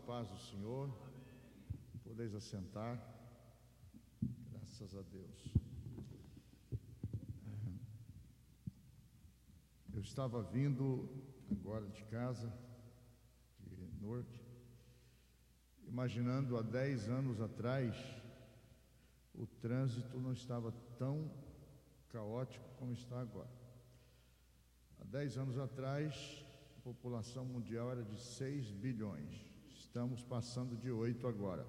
paz do Senhor. Podeis assentar. Graças a Deus. Eu estava vindo agora de casa, de Norte, imaginando há 10 anos atrás, o trânsito não estava tão caótico como está agora. Há 10 anos atrás, a população mundial era de 6 bilhões. Estamos passando de 8 agora.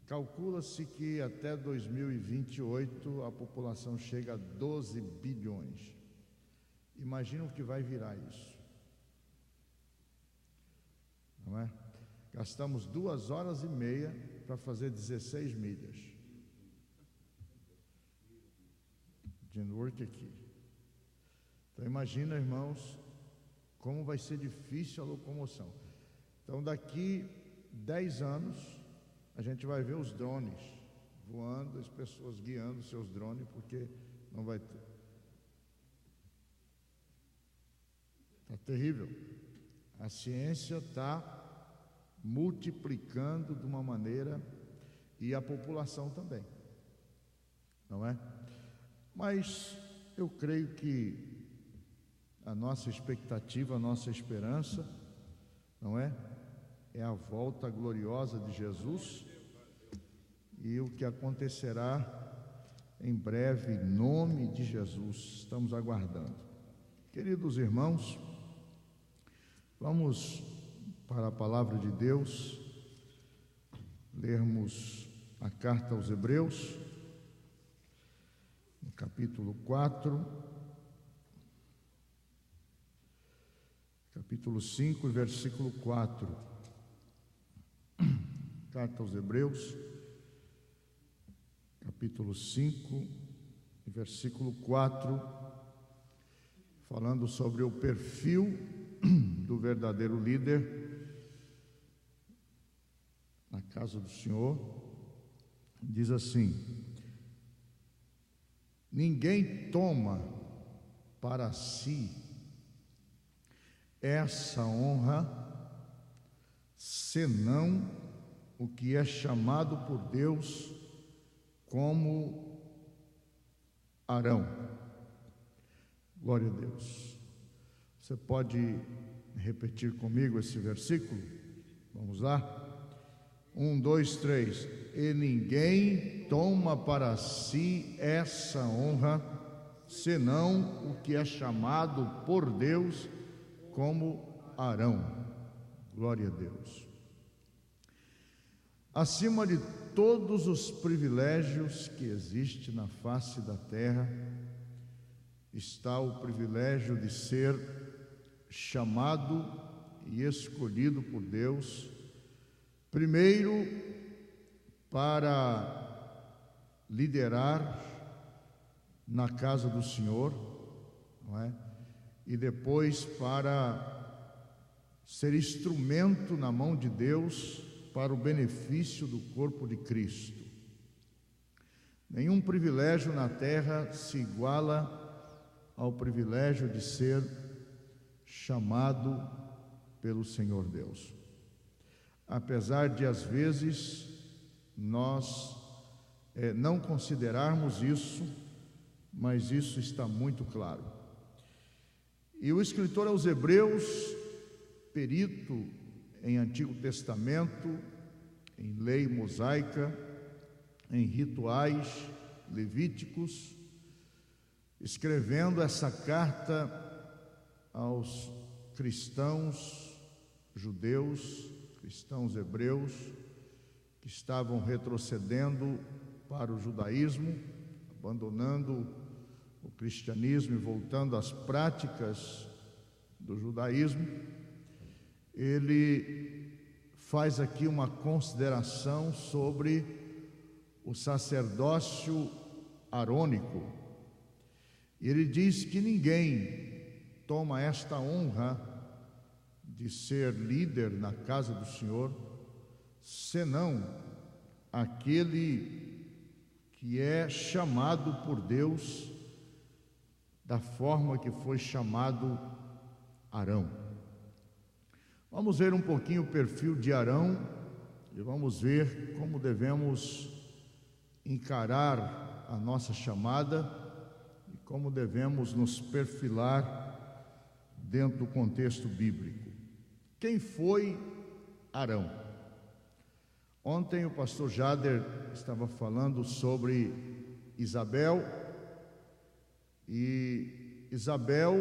Calcula-se que até 2028 a população chega a 12 bilhões. Imagina o que vai virar isso. Não é? Gastamos 2 horas e meia para fazer 16 milhas. De Newark aqui. Então imagina, irmãos, como vai ser difícil a locomoção. Então daqui 10 anos a gente vai ver os drones voando, as pessoas guiando seus drones, porque não vai ter. Está terrível. A ciência está multiplicando de uma maneira, e a população também, não é? Mas eu creio que a nossa expectativa, a nossa esperança, não é? É a volta gloriosa de Jesus e o que acontecerá em breve, em nome de Jesus, estamos aguardando. Queridos irmãos, vamos para a palavra de Deus, lermos a carta aos Hebreus, no capítulo 4, capítulo 5, versículo 4. Carta aos Hebreus, capítulo 5, versículo 4, falando sobre o perfil do verdadeiro líder na casa do Senhor. Diz assim: ninguém toma para si essa honra, senão o que é chamado por Deus como Arão. Glória a Deus. Você pode repetir comigo esse versículo? Vamos lá? 1, 2, 3. E ninguém toma para si essa honra, senão o que é chamado por Deus como Arão. Glória a Deus. Acima de todos os privilégios que existem na face da terra, está o privilégio de ser chamado e escolhido por Deus, primeiro para liderar na casa do Senhor, não é? E depois para ser instrumento na mão de Deus para o benefício do corpo de Cristo. Nenhum privilégio na terra se iguala ao privilégio de ser chamado pelo Senhor Deus. Apesar de às vezes nós não considerarmos isso, mas isso está muito claro. E o escritor aos Hebreus, perito em Antigo Testamento, em lei mosaica, em rituais levíticos, escrevendo essa carta aos cristãos judeus, cristãos hebreus, que estavam retrocedendo para o judaísmo, abandonando o cristianismo e voltando às práticas do judaísmo. Ele faz aqui uma consideração sobre o sacerdócio arônico. Ele diz que ninguém toma esta honra de ser líder na casa do Senhor, senão aquele que é chamado por Deus da forma que foi chamado Arão. Vamos ver um pouquinho o perfil de Arão e vamos ver como devemos encarar a nossa chamada e como devemos nos perfilar dentro do contexto bíblico. Quem foi Arão? Ontem o pastor Jader estava falando sobre Isabel, e Isabel,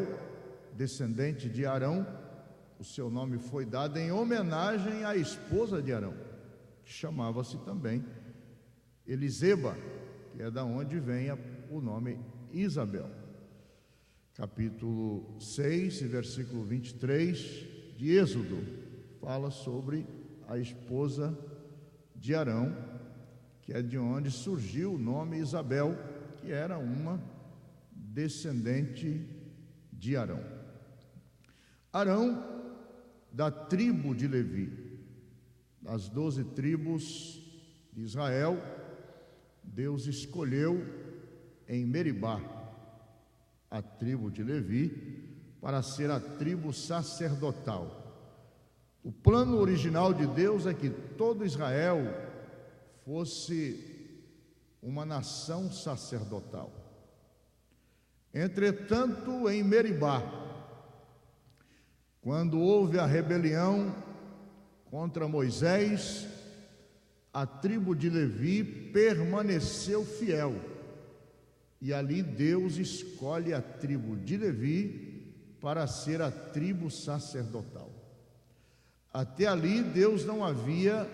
descendente de Arão, o seu nome foi dado em homenagem à esposa de Arão, que chamava-se também Eliseba, que é da onde vem o nome Isabel. Capítulo 6, versículo 23 de Êxodo, fala sobre a esposa de Arão, que é de onde surgiu o nome Isabel, que era uma descendente de Arão. Arão, da tribo de Levi, das 12 tribos de Israel, Deus escolheu em Meribá a tribo de Levi para ser a tribo sacerdotal. O plano original de Deus é que todo Israel fosse uma nação sacerdotal. Entretanto, em Meribá, quando houve a rebelião contra Moisés, a tribo de Levi permaneceu fiel. E ali Deus escolhe a tribo de Levi para ser a tribo sacerdotal. Até ali Deus não havia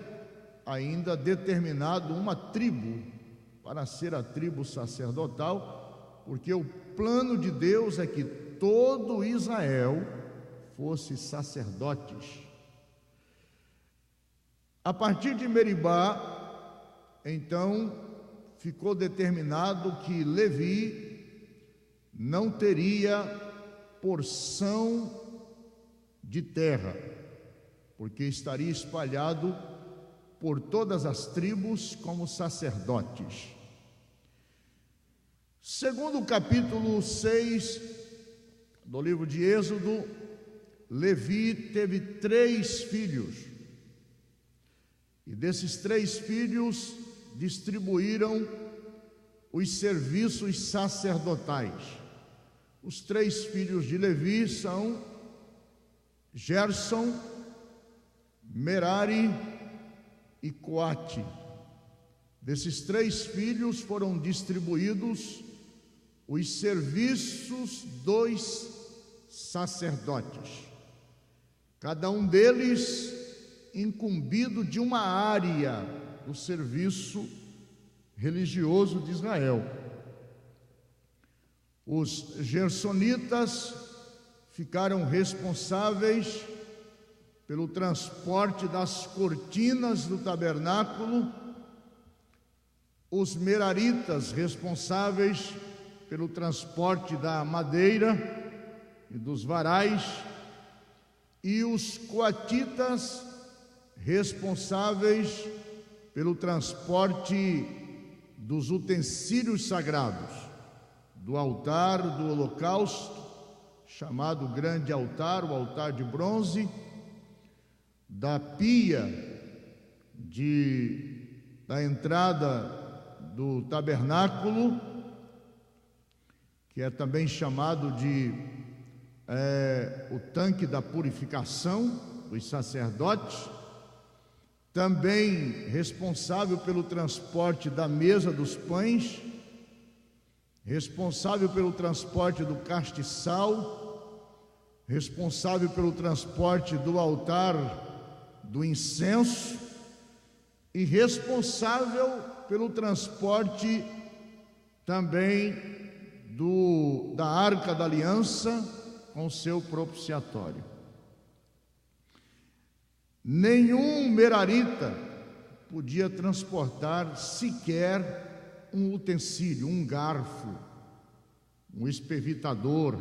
ainda determinado uma tribo para ser a tribo sacerdotal, porque o plano de Deus é que todo Israel fosse sacerdotes. A partir de Meribá, então, ficou determinado que Levi não teria porção de terra, porque estaria espalhado por todas as tribos como sacerdotes. Segundo o capítulo 6 do livro de Êxodo, Levi teve 3 filhos, e desses 3 filhos distribuíram os serviços sacerdotais. Os 3 filhos de Levi são Gerson, Merari e Coate. Desses 3 filhos foram distribuídos os serviços dos sacerdotes, cada um deles incumbido de uma área do serviço religioso de Israel. Os gersonitas ficaram responsáveis pelo transporte das cortinas do tabernáculo, os meraritas responsáveis pelo transporte da madeira e dos varais, e os coatitas responsáveis pelo transporte dos utensílios sagrados, do altar do holocausto, chamado grande altar, o altar de bronze, da pia da entrada do tabernáculo, que é também chamado de o tanque da purificação dos sacerdotes, também responsável pelo transporte da mesa dos pães, responsável pelo transporte do castiçal, responsável pelo transporte do altar do incenso e responsável pelo transporte também da Arca da Aliança com seu propiciatório. Nenhum merarita podia transportar sequer um utensílio, um garfo, um espevitador,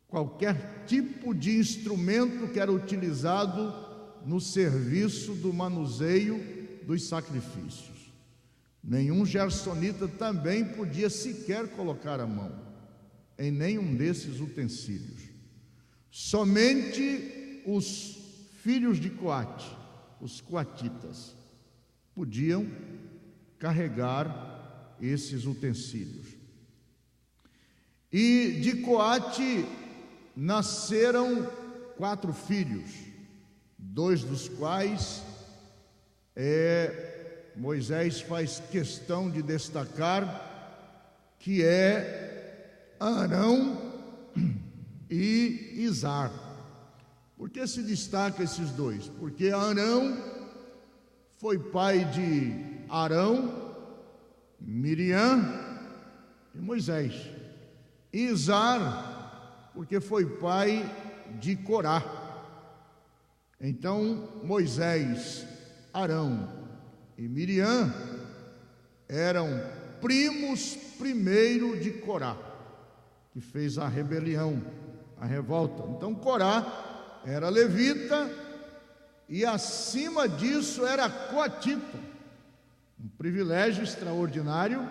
qualquer tipo de instrumento que era utilizado no serviço do manuseio dos sacrifícios. Nenhum gersonita também podia sequer colocar a mão em nenhum desses utensílios. Somente os filhos de Coate, os coatitas, podiam carregar esses utensílios. E de Coate nasceram 4 filhos, 2 dos quais Moisés faz questão de destacar, que é Arão e Izar. Por que se destaca esses 2? Porque Arão foi pai de Arão, Miriam e Moisés. Izar, porque foi pai de Corá. Então, Moisés, Arão e Miriam eram primos primeiro de Corá, que fez a rebelião, a revolta. Então, Corá era levita e, acima disso, era coatita, um privilégio extraordinário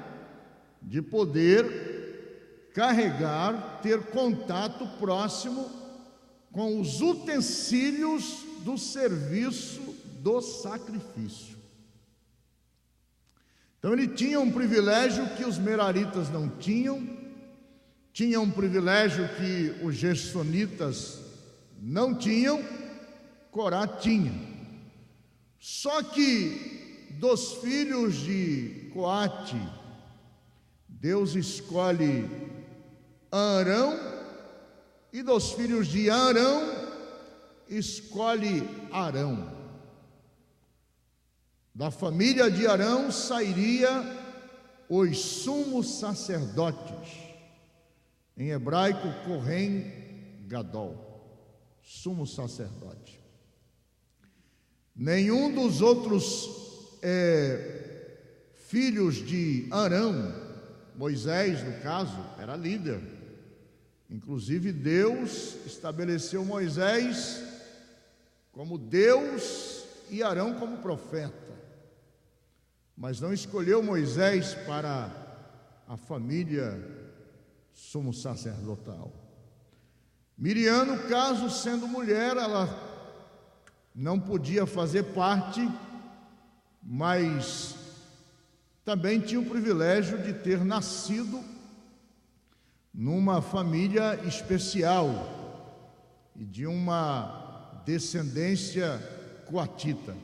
de poder carregar, ter contato próximo com os utensílios do serviço do sacrifício. Então ele tinha um privilégio que os meraritas não tinham, tinha um privilégio que os gersonitas não tinham, Corá tinha. Só que dos filhos de Coate, Deus escolhe Arão, e dos filhos de Arão escolhe Arão. Da família de Arão sairia os sumos sacerdotes, em hebraico Kohen Gadol, sumo sacerdote. Nenhum dos outros filhos de Arão, Moisés no caso, era líder. Inclusive Deus estabeleceu Moisés como Deus e Arão como profeta, mas não escolheu Moisés para a família sumo sacerdotal. Miriam, no caso, sendo mulher, ela não podia fazer parte, mas também tinha o privilégio de ter nascido numa família especial e de uma descendência coatita.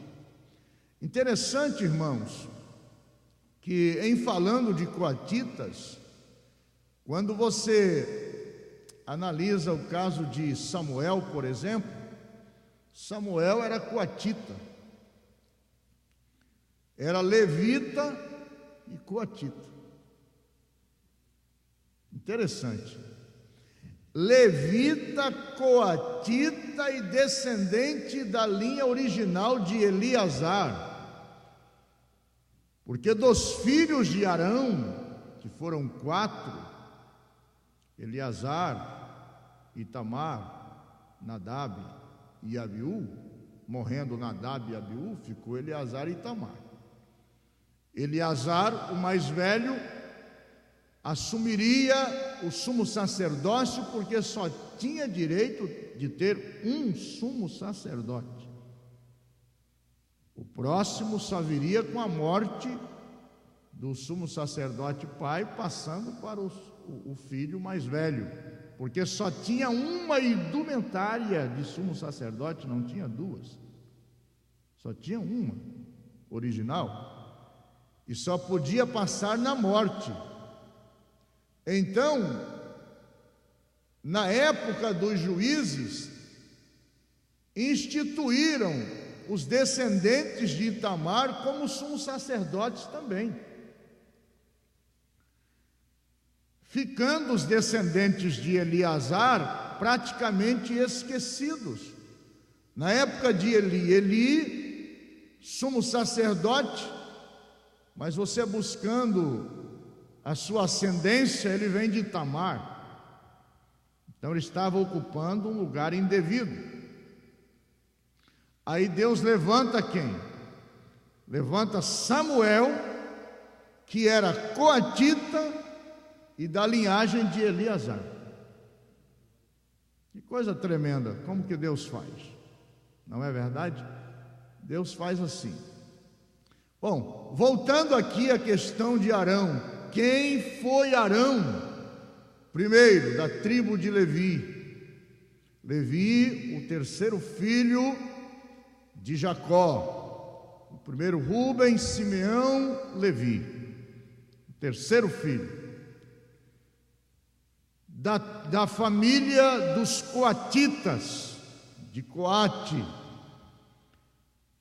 Interessante, irmãos, que em falando de coatitas, quando você analisa o caso de Samuel, por exemplo, Samuel era coatita, era levita e coatita. Interessante. Levita, coatita e descendente da linha original de Eleazar. Porque dos filhos de Arão, que foram 4, Eleazar, Itamar, Nadab e Abiú, morrendo Nadab e Abiú, ficou Eleazar e Itamar. Eleazar, o mais velho, assumiria o sumo sacerdócio, porque só tinha direito de ter um sumo sacerdote. O próximo só viria com a morte do sumo sacerdote pai, passando para o filho mais velho, porque só tinha uma indumentária de sumo sacerdote, não tinha 2, só tinha uma original, e só podia passar na morte. Então, na época dos juízes, instituíram os descendentes de Itamar como sumos sacerdotes também, ficando os descendentes de Eleazar praticamente esquecidos. Na época de Eli, sumo sacerdote, mas você buscando a sua ascendência, ele vem de Itamar. Então ele estava ocupando um lugar indevido. Aí Deus levanta quem? Levanta Samuel, que era coatita e da linhagem de Eleazar. Que coisa tremenda, como que Deus faz? não é verdade? Deus faz assim. Bom, voltando aqui à questão de Arão, quem foi Arão? Primeiro, da tribo de Levi. Levi, o terceiro filho de Jacó. O primeiro Rubens, Simeão, Levi. O terceiro filho. Da família dos coatitas, de Coate,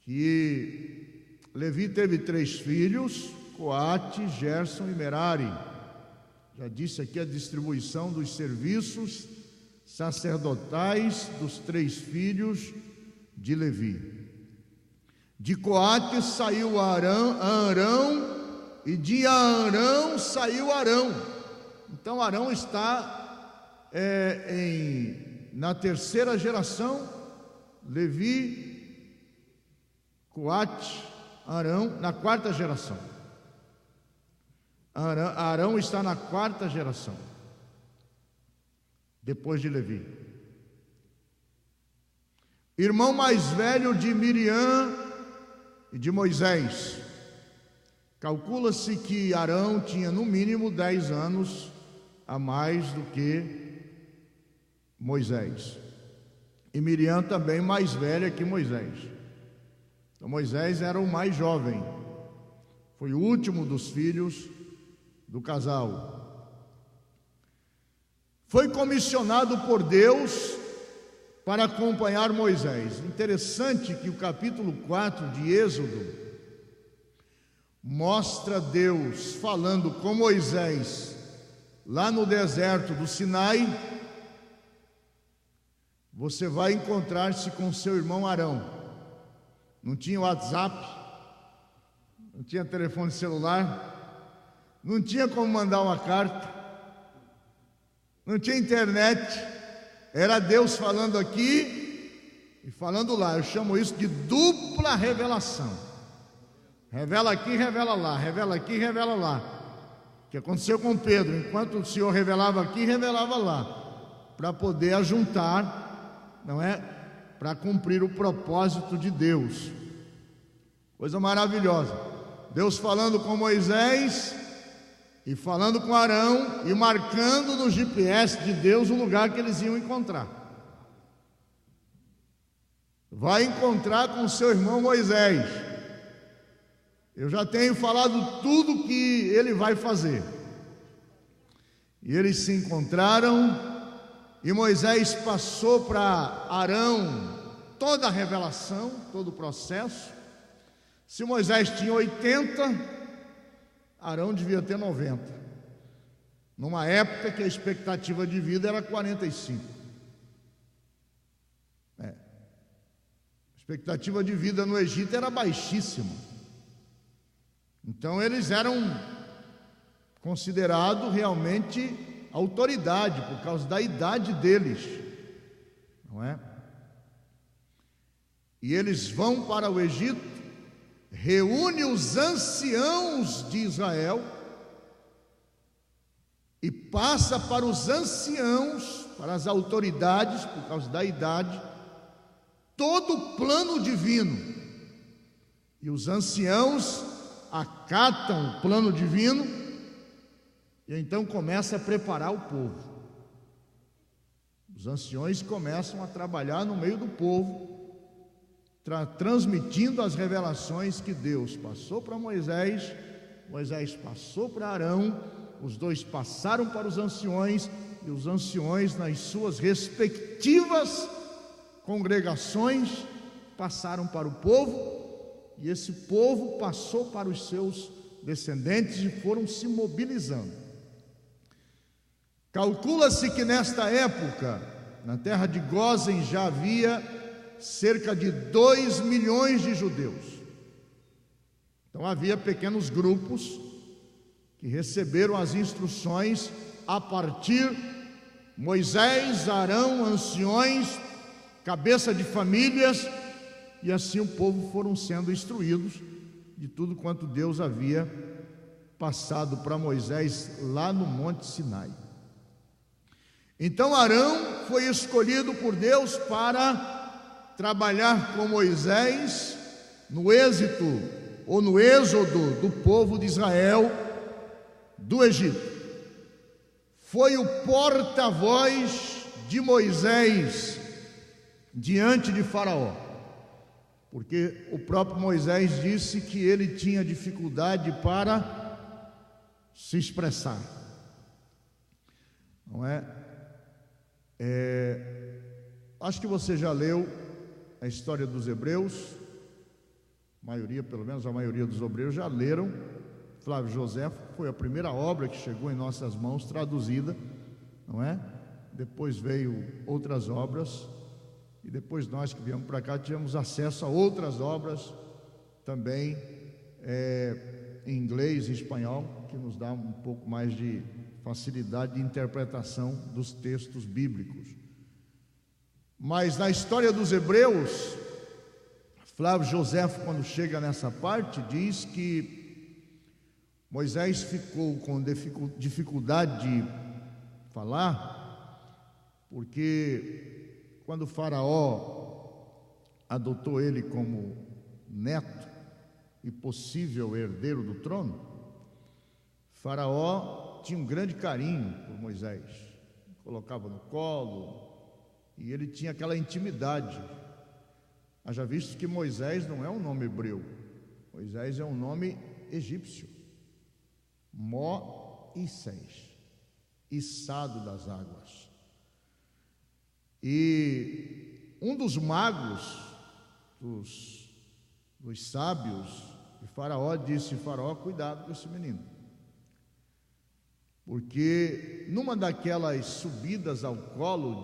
que Levi teve 3 filhos, Coate, Gerson e Merari. Já disse aqui a distribuição dos serviços sacerdotais dos 3 filhos de Levi. De Coate saiu Arão, e de Arão saiu Arão. Então Arão está na terceira geração, Levi, Coate, Arão, na quarta geração. Arão está na quarta geração, depois de Levi. Irmão mais velho de Miriam e de Moisés. Calcula-se que Arão tinha no mínimo 10 anos a mais do que Moisés. E Miriam também mais velha que Moisés. Então Moisés era o mais jovem, foi o último dos filhos do casal. Foi comissionado por Deus para acompanhar Moisés. Interessante que o capítulo 4 de Êxodo mostra Deus falando com Moisés lá no deserto do Sinai. Você vai encontrar-se com seu irmão Arão. Não tinha WhatsApp, não tinha telefone celular, não tinha como mandar uma carta, não tinha internet. Era Deus falando aqui e falando lá. Eu chamo isso de dupla revelação. Revela aqui, revela lá, revela aqui, revela lá. O que aconteceu com Pedro? Enquanto o Senhor revelava aqui, revelava lá, para poder ajuntar, não é? Para cumprir o propósito de Deus. Coisa maravilhosa. Deus falando com Moisés e falando com Arão e marcando no GPS de Deus o lugar que eles iam encontrar. Vai encontrar com seu irmão Moisés. Eu já tenho falado tudo que ele vai fazer. E eles se encontraram, e Moisés passou para Arão toda a revelação, todo o processo. Se Moisés tinha 80, Arão devia ter 90. Numa época que a expectativa de vida era 45. A expectativa de vida no Egito era baixíssima. Então eles eram considerados realmente autoridade por causa da idade deles, não é? E eles vão para o Egito, reúne os anciãos de Israel e passa para os anciãos, para as autoridades, por causa da idade, todo o plano divino. E os anciãos acatam o plano divino e então começa a preparar o povo. Os anciões começam a trabalhar no meio do povo, transmitindo as revelações que Deus passou para Moisés, Moisés passou para Arão, os dois passaram para os anciões, e os anciões, nas suas respectivas congregações, passaram para o povo, e esse povo passou para os seus descendentes e foram se mobilizando. Calcula-se que nesta época, na terra de Gósen, já havia cerca de 2 milhões de judeus. Então havia pequenos grupos que receberam as instruções a partir Moisés, Arão, anciões, cabeça de famílias, e assim o povo foram sendo instruídos de tudo quanto Deus havia passado para Moisés lá no Monte Sinai. Então Arão foi escolhido por Deus para trabalhar com Moisés no êxito ou no êxodo do povo de Israel do Egito. Foi o porta-voz de Moisés diante de Faraó, porque o próprio Moisés disse que ele tinha dificuldade para se expressar, não é? Acho que você já leu a história dos Hebreus, pelo menos a maioria dos hebreus já leram. Flávio José foi a primeira obra que chegou em nossas mãos traduzida, não é? Depois veio outras obras, e depois nós que viemos para cá tivemos acesso a outras obras também em inglês e espanhol, que nos dá um pouco mais de facilidade de interpretação dos textos bíblicos. Mas na história dos Hebreus, Flávio José, quando chega nessa parte, diz que Moisés ficou com dificuldade de falar, porque quando Faraó adotou ele como neto e possível herdeiro do trono, Faraó tinha um grande carinho por Moisés, colocava no colo, e ele tinha aquela intimidade. Haja visto que Moisés não é um nome hebreu, Moisés é um nome egípcio, Moisés, içado das águas. E um dos magos, dos sábios de Faraó, disse: Faraó, cuidado com esse menino, porque numa daquelas subidas ao colo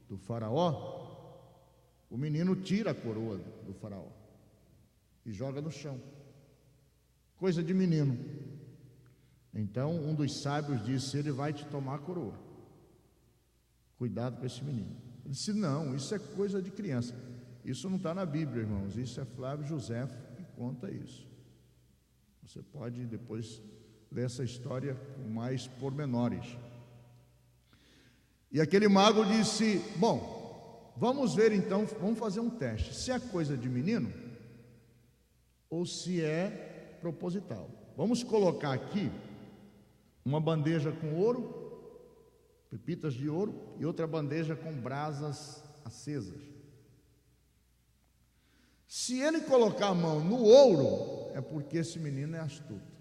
do Faraó, o menino tira a coroa do Faraó e joga no chão, coisa de menino. Então um dos sábios disse: ele vai te tomar a coroa, cuidado com esse menino. Ele disse: não, isso é coisa de criança. Isso não está na Bíblia, irmãos, isso é Flávio José que conta isso. Você pode depois ler essa história com mais pormenores. E aquele mago disse: bom, vamos ver então, vamos fazer um teste, se é coisa de menino ou se é proposital. Vamos colocar aqui uma bandeja com ouro, pepitas de ouro, e outra bandeja com brasas acesas. Se ele colocar a mão no ouro, é porque esse menino é astuto.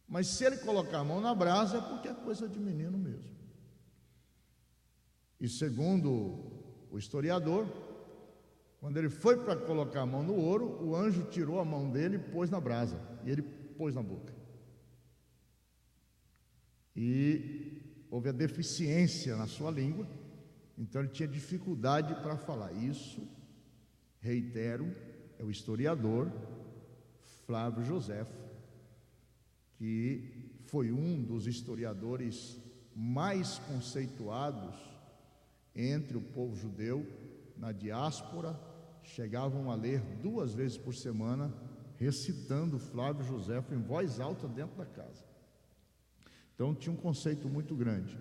Mas se ele colocar a mão na brasa, é porque é coisa de menino mesmo. E segundo o historiador, quando ele foi para colocar a mão no ouro, o anjo tirou a mão dele e pôs na brasa, e ele pôs na boca. E houve a deficiência na sua língua, então ele tinha dificuldade para falar. Isso, reitero, é o historiador Flávio José, que foi um dos historiadores mais conceituados entre o povo judeu na diáspora. Chegavam a ler 2 vezes por semana, recitando Flávio José em voz alta dentro da casa. Então tinha um conceito muito grande.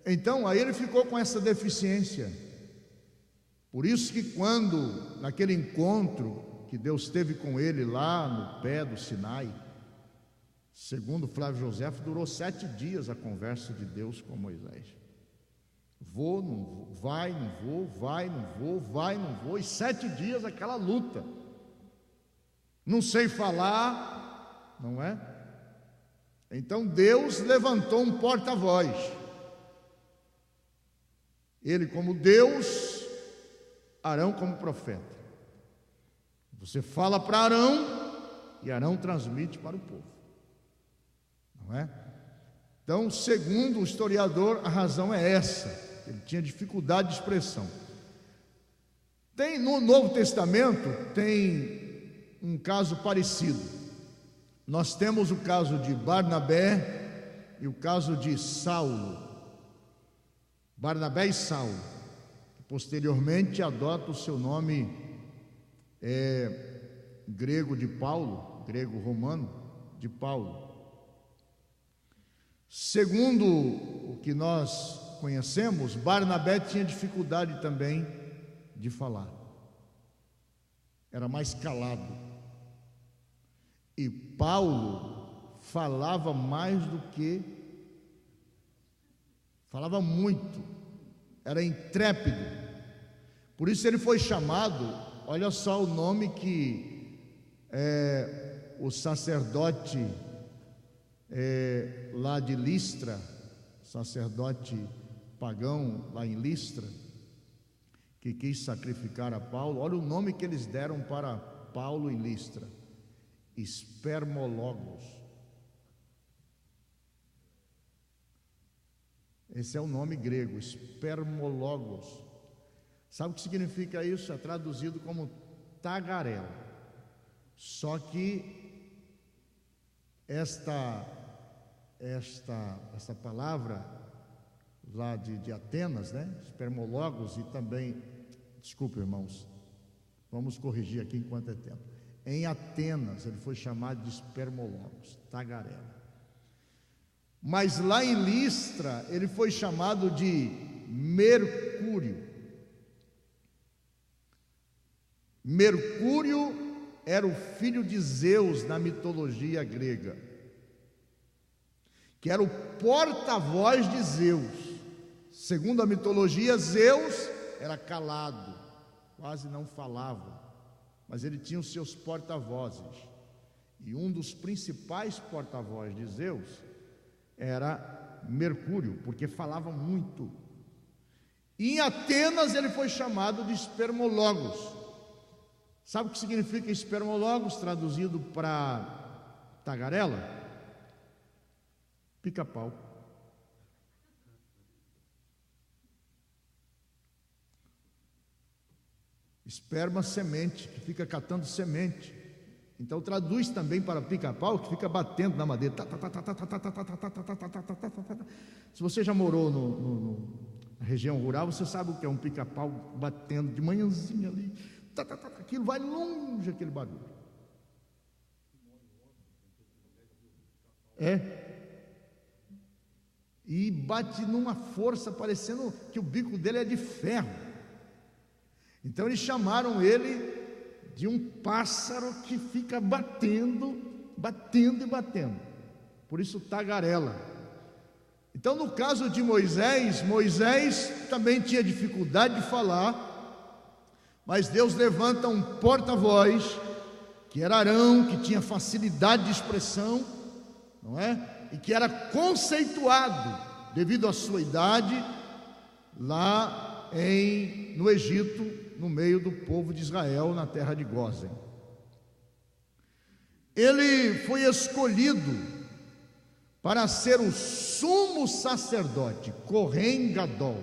Então aí ele ficou com essa deficiência. Por isso que quando, naquele encontro que Deus teve com ele lá no pé do Sinai, segundo Flávio José, durou 7 dias a conversa de Deus com Moisés. Vou, não vou, vai, não vou, vai, não vou, vai, não vou, e 7 dias aquela luta. Não sei falar, não é? Então Deus levantou um porta-voz. Ele como Deus, Arão como profeta. Você fala para Arão e Arão transmite para o povo, não é? Então, segundo o historiador, a razão é essa: ele tinha dificuldade de expressão. Tem no Novo Testamento tem um caso parecido. Nós temos o caso de Barnabé e o caso de Saulo. Barnabé e Saulo, que posteriormente adota o seu nome grego de Paulo, grego-romano de Paulo. Segundo o que nós conhecemos, Barnabé tinha dificuldade também de falar, era mais calado, e Paulo falava muito, era intrépido, por isso ele foi chamado. Olha só o nome que o sacerdote lá de Listra, sacerdote pagão lá em Listra, que quis sacrificar a Paulo, olha o nome que eles deram para Paulo em Listra: Espermologos. Esse é o nome grego, Espermologos. Sabe o que significa isso? É traduzido como tagarela. Só que esta palavra lá de Atenas, né? Espermologos, e também, desculpe, irmãos, vamos corrigir aqui enquanto é tempo. Em Atenas ele foi chamado de Espermologos, tagarela. Mas lá em Listra ele foi chamado de Mercúrio. Mercúrio era o filho de Zeus na mitologia grega, que era o porta-voz de Zeus. Segundo a mitologia, Zeus era calado, quase não falava, mas ele tinha os seus porta-vozes, e um dos principais porta-vozes de Zeus era Mercúrio, porque falava muito. E em Atenas ele foi chamado de Espermologos. Sabe o que significa Espermologos, traduzido para tagarela? Pica-pau. Esperma, semente, que fica catando semente. Então traduz também para pica-pau, que fica batendo na madeira. Se você já morou na região rural, você sabe o que é um pica-pau batendo de manhãzinha ali. Aquilo vai longe, aquele barulho. E bate numa força, parecendo que o bico dele é de ferro. Então eles chamaram ele de um pássaro que fica batendo e batendo. Por isso tagarela. Então no caso de Moisés também tinha dificuldade de falar, mas Deus levanta um porta-voz, que era Arão, que tinha facilidade de expressão, não é? E que era conceituado, devido à sua idade, lá no Egito, no meio do povo de Israel, na terra de Gósen. Ele foi escolhido para ser o sumo sacerdote, Kohen Gadol,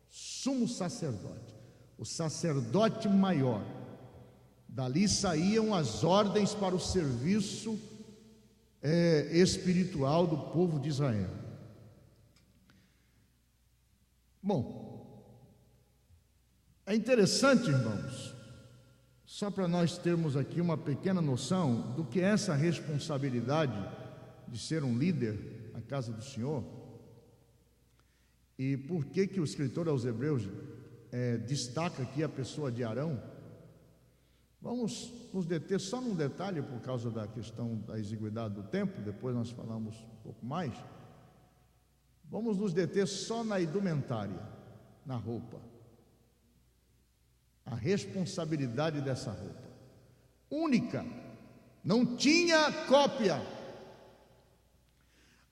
sumo sacerdote, o sacerdote maior. Dali saíam as ordens para o serviço espiritual do povo de Israel. Bom, é interessante, irmãos, só para nós termos aqui uma pequena noção do que é essa responsabilidade de ser um líder na casa do Senhor, e por que o escritor aos Hebreus destaca aqui a pessoa de Arão. Vamos nos deter só num detalhe, por causa da questão da exiguidade do tempo, depois nós falamos um pouco mais. Vamos nos deter só na indumentária, na roupa. A responsabilidade dessa roupa, única, não tinha cópia.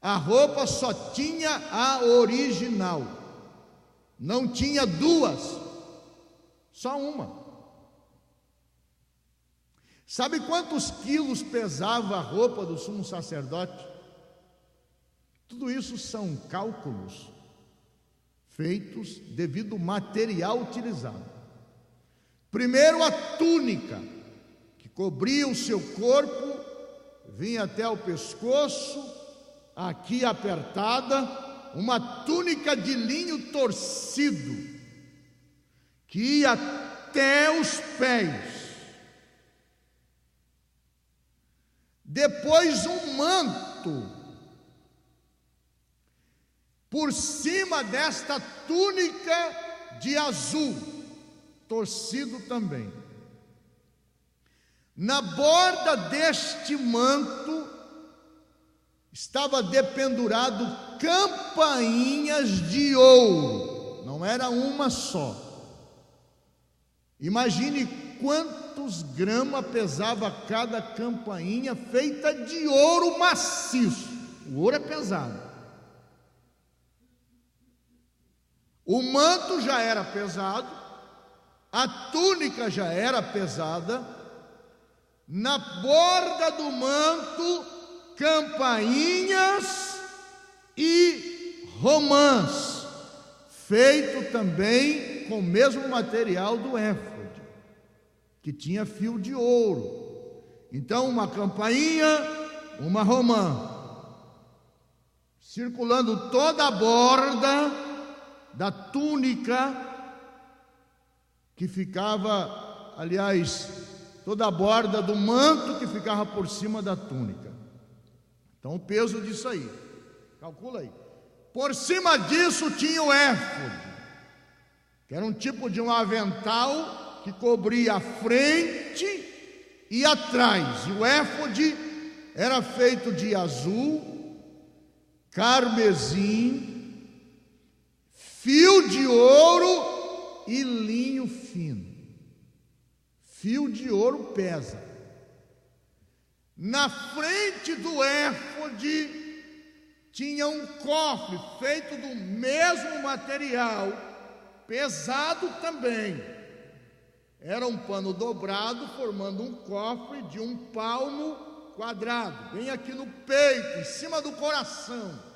A roupa só tinha a original, não tinha duas, só uma. Sabe quantos quilos pesava a roupa do sumo sacerdote? Tudo isso são cálculos feitos devido ao material utilizado. Primeiro, a túnica, que cobria o seu corpo, vinha até o pescoço, aqui apertada, uma túnica de linho torcido, que ia até os pés. Depois um manto, por cima desta túnica de azul, torcido também. Na borda deste manto estava dependurado campainhas de ouro, não era uma só. Imagine quantos gramas pesava cada campainha feita de ouro maciço. O ouro é pesado. O manto já era pesado, a túnica já era pesada. Na borda do manto, campainhas e romãs, feito também com o mesmo material do éfode, que tinha fio de ouro. Então, uma campainha, uma romã, circulando toda a borda da túnica, que ficava, aliás, toda a borda do manto que ficava por cima da túnica. Então, o peso disso aí, calcula aí. Por cima disso tinha o éfode, que era um tipo de um avental que cobria a frente e atrás. E o éfode era feito de azul, carmesim, fio de ouro e linho fino. Fio de ouro pesa. Na frente do éfode tinha um cofre feito do mesmo material, pesado também. Era um pano dobrado formando um cofre de 1 palmo quadrado, bem aqui no peito, em cima do coração.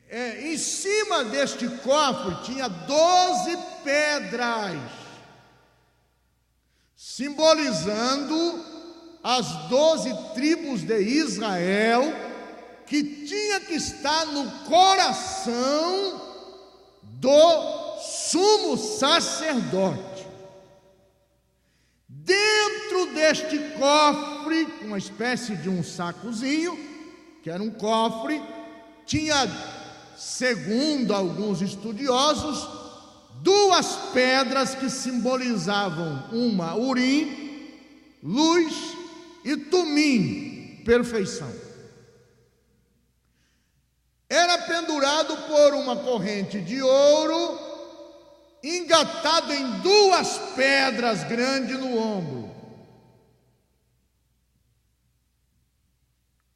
Em cima deste cofre tinha 12 pedras, simbolizando as 12 tribos de Israel, que tinha que estar no coração do sumo sacerdote. Dentro deste cofre, uma espécie de um sacozinho, que era um cofre, tinha, segundo alguns estudiosos, 2 pedras que simbolizavam uma Urim, luz, e Tumim, perfeição. Era pendurado por uma corrente de ouro, engatado em 2 pedras grandes no ombro.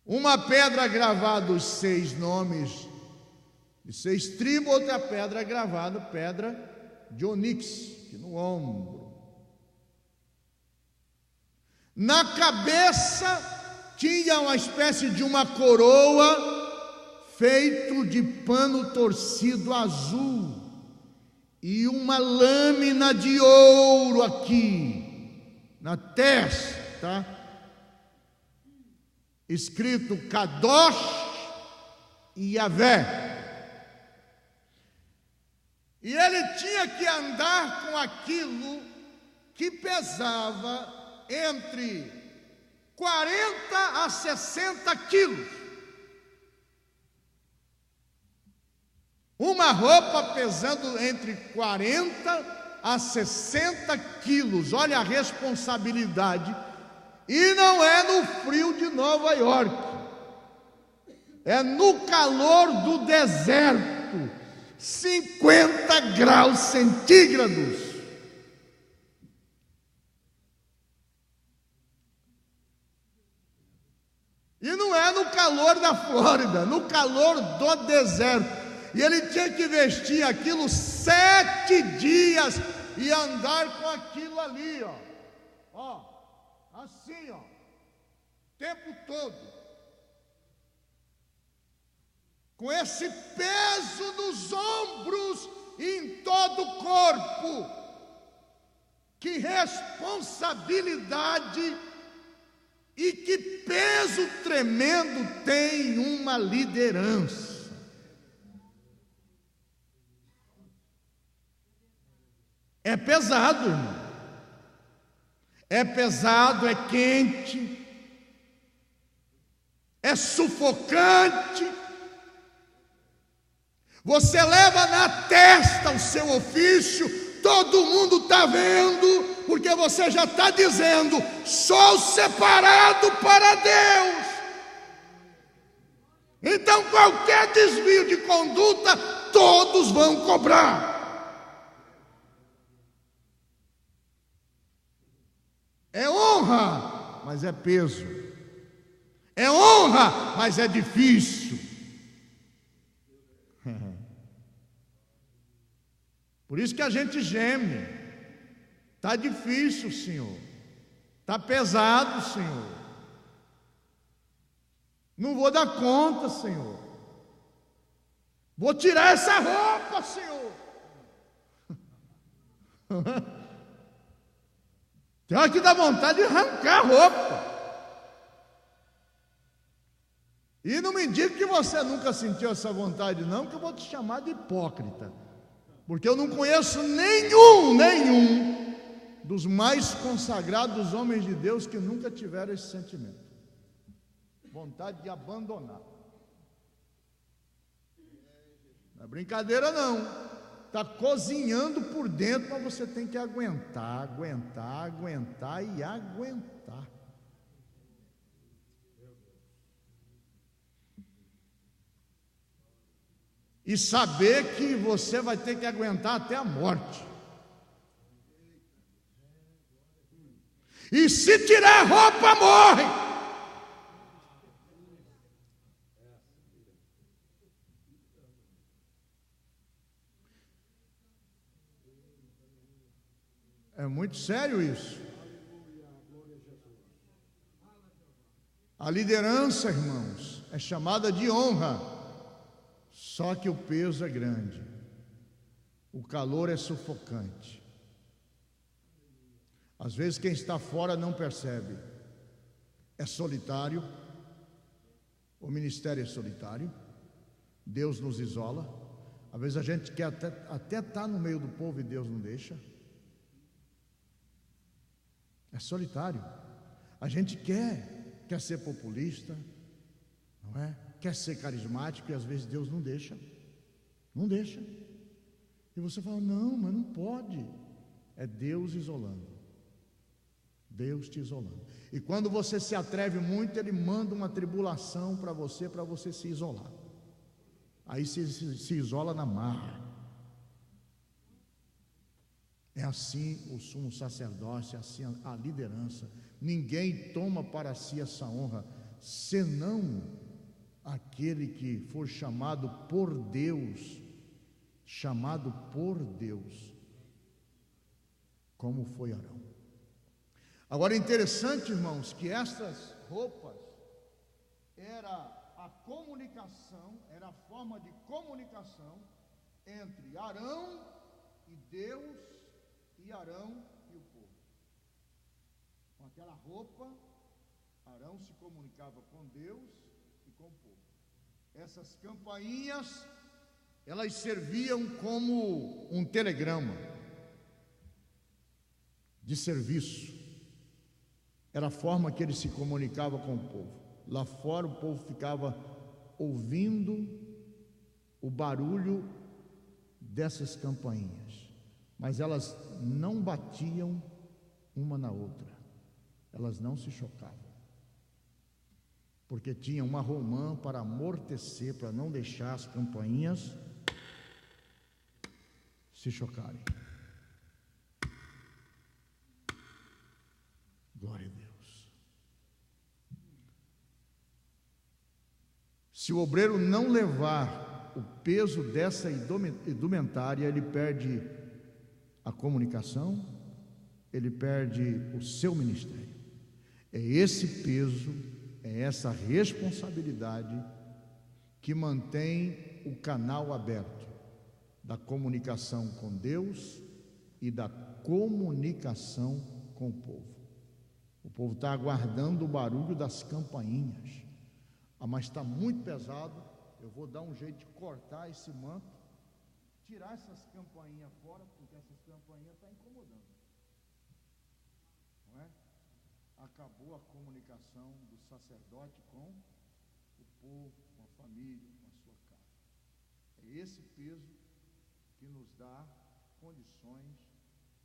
Uma pedra gravada os 6 nomes de 6 tribos, outra pedra gravada, pedra de onix, que no ombro. Na cabeça tinha uma espécie de uma coroa feito de pano torcido azul e uma lâmina de ouro aqui na testa, escrito Kadosh e Yahvé. E ele tinha que andar com aquilo que pesava entre 40 a 60 quilos. Uma roupa pesando entre 40 a 60 quilos. Olha a responsabilidade. E não é no frio de Nova York, é no calor do deserto, 50 graus centígrados. E não é no calor da Flórida, no calor do deserto. E ele tinha que vestir aquilo 7 dias e andar com aquilo ali, ó, assim, o tempo todo, com esse peso nos ombros e em todo o corpo. Que responsabilidade e que peso tremendo tem uma liderança. É pesado, irmão. É pesado, é quente, é sufocante, Você leva na testa o seu ofício, todo mundo está vendo, porque você já está dizendo: sou separado para Deus. Então qualquer desvio de conduta, todos vão cobrar. É honra, mas é peso. É honra, mas é difícil. Por isso que a gente geme. Está difícil, Senhor. Está pesado, Senhor. Não vou dar conta, Senhor. Vou tirar essa roupa, Senhor. Tem hora que dá vontade de arrancar a roupa. E não me diga que você nunca sentiu essa vontade, não, que eu vou te chamar de hipócrita. Porque eu não conheço nenhum dos mais consagrados homens de Deus que nunca tiveram esse sentimento. Vontade de abandonar. Não é brincadeira não. Está cozinhando por dentro, mas você tem que aguentar e aguentar. E saber que você vai ter que aguentar até a morte. E se tirar a roupa, morre. É muito sério isso. A liderança, irmãos, é chamada de honra. Só que o peso é grande, o calor é sufocante. Às vezes quem está fora não percebe. É solitário, o ministério é solitário, Deus nos isola. Às vezes a gente quer até estar no meio do povo e Deus não deixa. É solitário. A gente quer ser populista, não é? Quer ser carismático e às vezes Deus não deixa. Não deixa. E você fala: não, mas não pode. É Deus isolando. Deus te isolando. E quando você se atreve muito, Ele manda uma tribulação para você se isolar. Aí se isola na marra. É assim o sumo sacerdócio, é assim a liderança. Ninguém toma para si essa honra, senão aquele que for chamado por Deus, como foi Arão. Agora é interessante, irmãos, que estas roupas era a comunicação, era a forma de comunicação entre Arão e Deus, e Arão e o povo. Com aquela roupa, Arão se comunicava com Deus e com o povo. Essas campainhas, elas serviam como um telegrama de serviço. Era a forma que ele se comunicava com o povo. Lá fora o povo ficava ouvindo o barulho dessas campainhas, mas elas não batiam uma na outra, elas não se chocavam, porque tinha uma romã para amortecer, para não deixar as campainhas se chocarem. Glória a Deus. Se o obreiro não levar o peso dessa indumentária, ele perde a comunicação, ele perde o seu ministério. É esse peso, é essa responsabilidade que mantém o canal aberto da comunicação com Deus e da comunicação com o povo. O povo está aguardando o barulho das campainhas. Mas está muito pesado. Eu vou dar um jeito de cortar esse manto, tirar essas campainhas fora, porque essas campainhas estão incomodando. Não é? Acabou a comunicação do sacerdote com o povo, com a família, com a sua casa. É esse peso que nos dá condições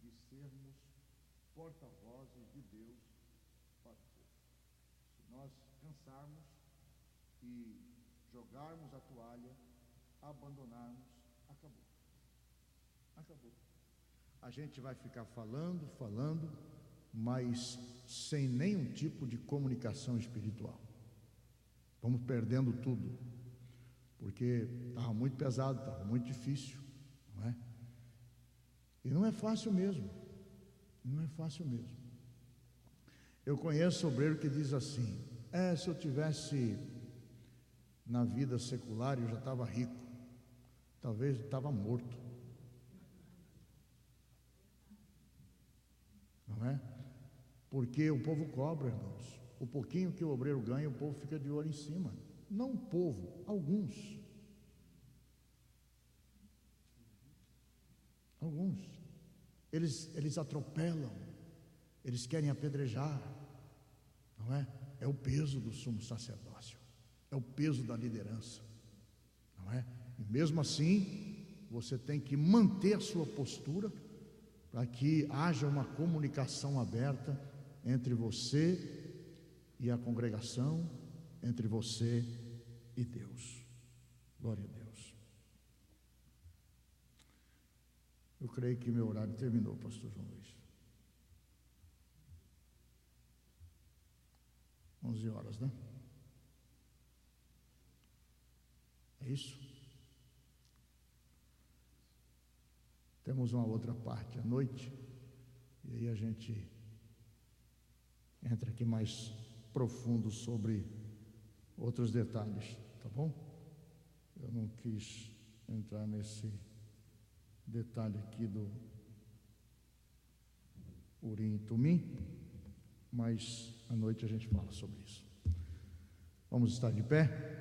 de sermos porta-vozes de Deus para o povo. Se nós cansarmos e jogarmos a toalha, abandonarmos, acabou. Acabou. A gente vai ficar falando, mas sem nenhum tipo de comunicação espiritual. Vamos perdendo tudo, porque estava muito pesado, estava muito difícil, não é? E não é fácil mesmo, não é fácil mesmo. Eu conheço obreiro que diz assim: se eu tivesse na vida secular eu já estava rico, talvez estava morto, não é? Porque o povo cobra, irmãos. O pouquinho que o obreiro ganha, o povo fica de olho em cima. Não o povo, alguns. Eles atropelam, eles querem apedrejar, não é? É o peso do sumo sacerdócio, é o peso da liderança, não é? E mesmo assim, você tem que manter a sua postura para que haja uma comunicação aberta entre você e a congregação, entre você e Deus. Glória a Deus. Eu creio que meu horário terminou, pastor João Luiz. 11 horas, né? É isso? Temos uma outra parte à noite, e aí a gente entra aqui mais profundo sobre outros detalhes, tá bom? Eu não quis entrar nesse detalhe aqui do Urim e Tumim, mas à noite a gente fala sobre isso. Vamos estar de pé?